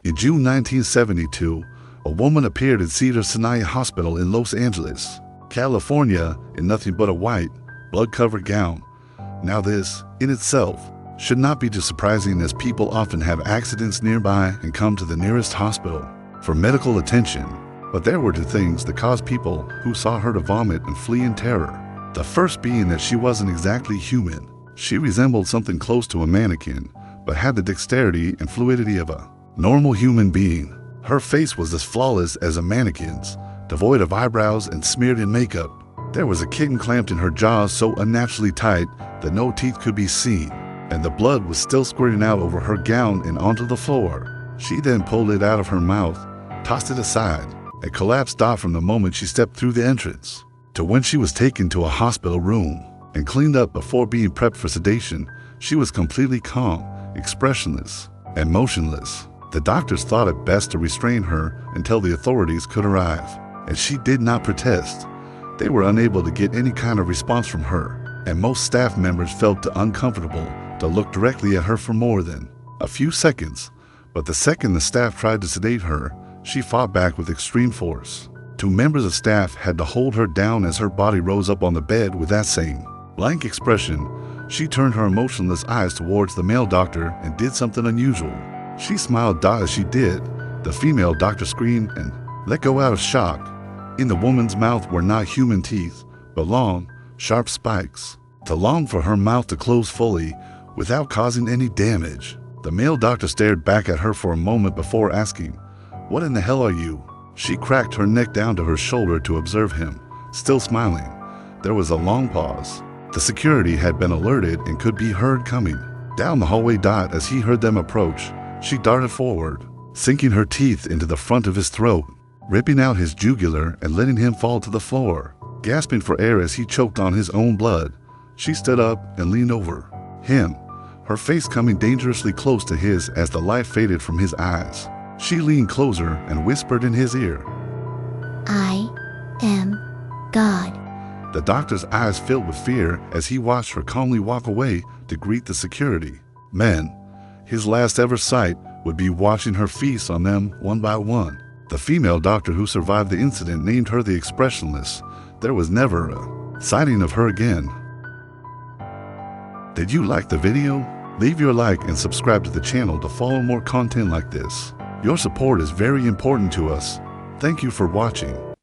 In June 1972, a woman appeared in Cedar Senai Hospital in Los Angeles, California, in nothing but a white, blood-covered gown. Now this, in itself, should not be too surprising, as people often have accidents nearby and come to the nearest hospital for medical attention. But there were two things that caused people who saw her to vomit and flee in terror. The first being that she wasn't exactly human. She resembled something close to a mannequin, but had the dexterity and fluidity of a normal human being. Her face was as flawless as a mannequin's, devoid of eyebrows and smeared in makeup. There was a kitten clamped in her jaws so unnaturally tight that no teeth could be seen, and the blood was still squirting out over her gown and onto the floor. She then pulled it out of her mouth, tossed it aside, and collapsed off from the moment she stepped through the entrance to when she was taken to a hospital room and cleaned up before being prepped for sedation. She was completely calm, expressionless, and motionless. The doctors thought it best to restrain her until the authorities could arrive, and she did not protest. They were unable to get any kind of response from her, and most staff members felt uncomfortable to look directly at her for more than a few seconds. But the second the staff tried to sedate her, she fought back with extreme force. Two members of staff had to hold her down as her body rose up on the bed with that same blank expression. She turned her emotionless eyes towards the male doctor and did something unusual. She smiled as she did. The female doctor screamed and let go out of shock. In the woman's mouth were not human teeth, but long, sharp spikes. To long for her mouth to close fully without causing any damage. The male doctor stared back at her for a moment before asking, "What in the hell are you?" She cracked her neck down to her shoulder to observe him, still smiling. There was a long pause. The security had been alerted and could be heard coming down the hallway. As he heard them approach, she darted forward, sinking her teeth into the front of his throat, ripping out his jugular and letting him fall to the floor. Gasping for air as he choked on his own blood, she stood up and leaned over him, her face coming dangerously close to his as the light faded from his eyes. She leaned closer and whispered in his ear, "I am God." The doctor's eyes filled with fear as he watched her calmly walk away to greet the security men. His last ever sight would be watching her feast on them one by one. The female doctor who survived the incident named her the Expressionless. There was never a sighting of her again. Did you like the video? Leave your like and subscribe to the channel to follow more content like this. Your support is very important to us. Thank you for watching.